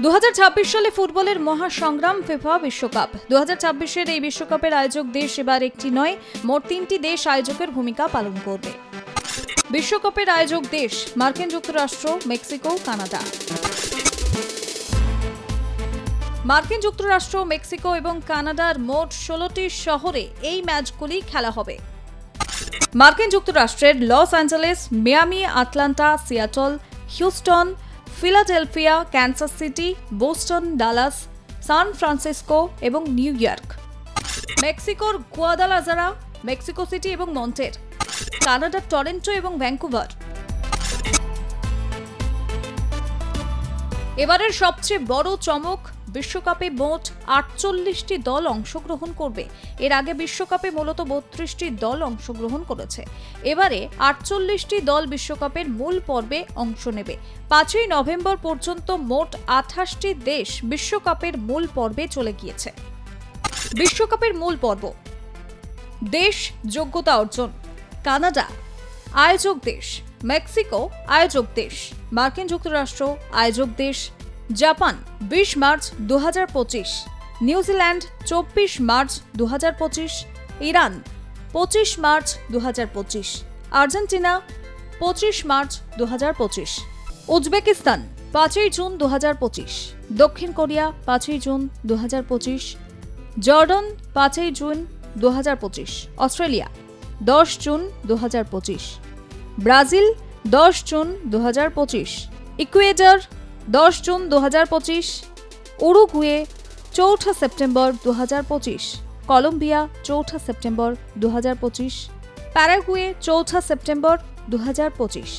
2026 সালে ফুটবলের মহাসংগ্রাম ফিফা বিশ্বকাপ। 2026-এর এই বিশ্বকাপের আয়োজক দেশ এবার একটি নয়, মোট 3টি দেশ আয়োজকের ভূমিকা পালন করবে। বিশ্বকাপের আয়োজক দেশ মার্কিন যুক্তরাষ্ট্র, মেক্সিকো, কানাডা। মার্কিন যুক্তরাষ্ট্র, মেক্সিকো এবং কানাডার মোট 16টি শহরে এই ম্যাচগুলি খেলা হবে। মার্কিন যুক্তরাষ্ট্রের Los Angeles, Miami, Atlanta, Seattle, Houston, Philadelphia, Kansas City, Boston, Dallas, San Francisco এবং নিউ ইয়র্ক। মেক্সিকোর গুয়াদালাজারা, মেক্সিকো সিটি এবং মন্টের। কানাডার টরন্টো এবং ভ্যাঙ্কুভার। এবারের সবচেয়ে বড় চমক, বিশ্বকাপে মোট 48টি দল অংশগ্রহণ করবে। এর আগে বিশ্বকাপে মূলত 32টি দল অংশগ্রহণ করেছে। এবারে 48টি দল বিশ্বকাপের মূল পর্বে অংশ নেবে। 5ই নভেম্বর পর্যন্ত মোট 28টি দেশ বিশ্বকাপের মূল পর্বে চলে গিয়েছে। বিশ্বকাপের মূল পর্ব। দেশ যোগ্যতা অর্জন। কানাডা আয়োজক দেশ, মেক্সিকো আয়োজক দেশ, মার্কিন যুক্তরাষ্ট্র আয়োজক দেশ, Japan 20 March 2025, New Zealand 24 March 2025, Iran 25 March 2025, Argentina 25 March 2025, Uzbekistan 5ই জুন 2025, দক্ষিণ কোরিয়া 5ই জুন 2025, জর্ডন 5ই June 2025, Australia 10 June 2025, Brazil 10 June 2025, Ecuador 10 June 2025, Uruguay 4 September 2025, Colombia 4 September 2025, Paraguay 4 September 2025,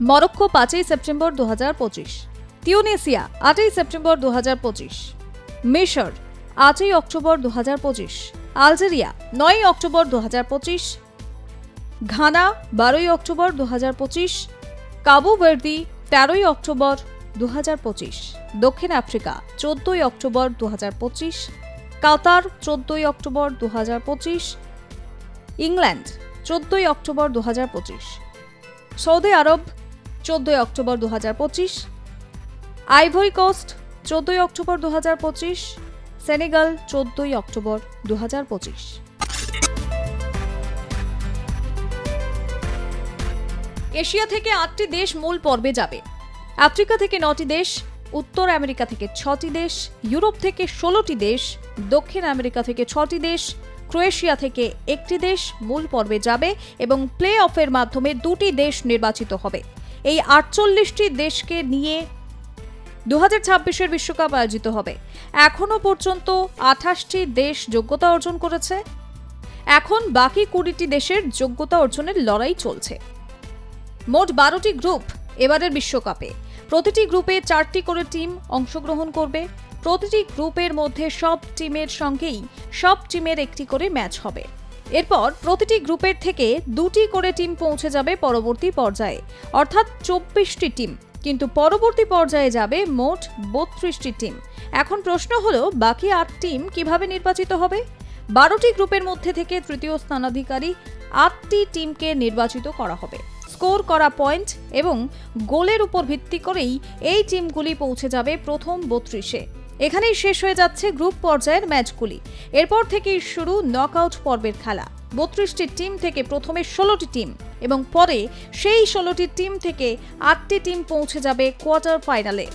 Morocco 5 September 2025, Tunisia 8 September 2025, মিশর 8 October 2025, Algeria 9 October 2025, Ghana 12 October 2025, Cabo Verde 13 October 2025, দক্ষিণ Africa 14 October 2025, Qatar 14 October 2025, England 14 October 2025, Saudi Arab 14 October 2025, Ivory Coast 14 October 2025, Senegal 14 October 2025। Asia থেকে 8টি দেশ মূল পর্বে যাবে। Africa থেকে 9টি দেশ, উত্তর আমেরিকা থেকে 6টি দেশ, ইউরোপ থেকে 16টি দেশ, দক্ষিণ আমেরিকা থেকে 6টি দেশ, ক্রোয়েশিয়া থেকে 1টি দেশ মূল পর্বে যাবে এবং প্লে অফের মাধ্যমে 2টি দেশ নির্বাচিত হবে। এই 48টি দেশকে নিয়ে 2026-এর বিশ্বকাপ আয়োজিত হবে। এখনো পর্যন্ত 28টি দেশ যোগ্যতা অর্জন করেছে। এখন বাকি 20টি দেশের যোগ্যতা অর্জনের লড়াই চলছে। মোট 12টি গ্রুপ এবারের বিশ্বকাপে। প্রতিটি গ্রুপে 4টি করে টিম অংশগ্রহণ করবে। প্রতিটি গ্রুপের মধ্যে সব টিমের সঙ্গেই সব টিমের একটি করে ম্যাচ হবে। এরপর প্রতিটি গ্রুপের থেকে 2টি করে টিম পৌঁছে যাবে পরবর্তী পর্যায়ে, অর্থাৎ 24টি টিম। কিন্তু পরবর্তী পর্যায়ে যাবে মোট 32টি টিম। এখন প্রশ্ন হলো, বাকি 8 টিম কিভাবে নির্বাচিত হবে? 12টি গ্রুপের মধ্যে থেকে তৃতীয় স্থানাধিকারী 8টি টিমকে নির্বাচিত করা হবে। স্কোর করা পয়েন্ট এবং গোলের উপর ভিত্তি করেই এই টিমগুলি পৌঁছে যাবে প্রথম 32-এ। এখানেই শেষ হয়ে যাচ্ছে গ্রুপ পর্যায়ের ম্যাচগুলি। এরপর থেকেই শুরু নকআউট পর্বের খেলা। 32টি টিম থেকে প্রথমে 16টি টিম এবং পরে সেই 16টি টিম থেকে 8টি টিম পৌঁছে যাবে কোয়ার্টার ফাইনালে।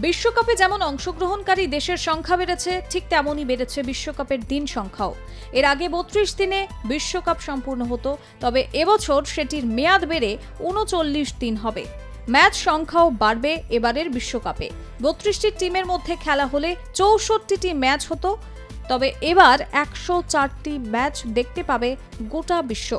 বিশ্বকাপে যেমন অংশগ্রহণকারী দেশের সংখ্যা বেড়েছে, ঠিক তেমনই বেড়েছে বিশ্বকাপের দিন সংখ্যাও। এর আগে 32 দিনে বিশ্বকাপ সম্পূর্ণ হতো, তবে এবছর সেটির মেয়াদ বেড়ে 39 দিন হবে। ম্যাচ সংখ্যাও বাড়বে এবারের বিশ্বকাপে। 32টি টিমের মধ্যে খেলা হলে 64টি ম্যাচ হতো, তবে এবার 104টি ম্যাচ দেখতে পাবে গোটা বিশ্ব।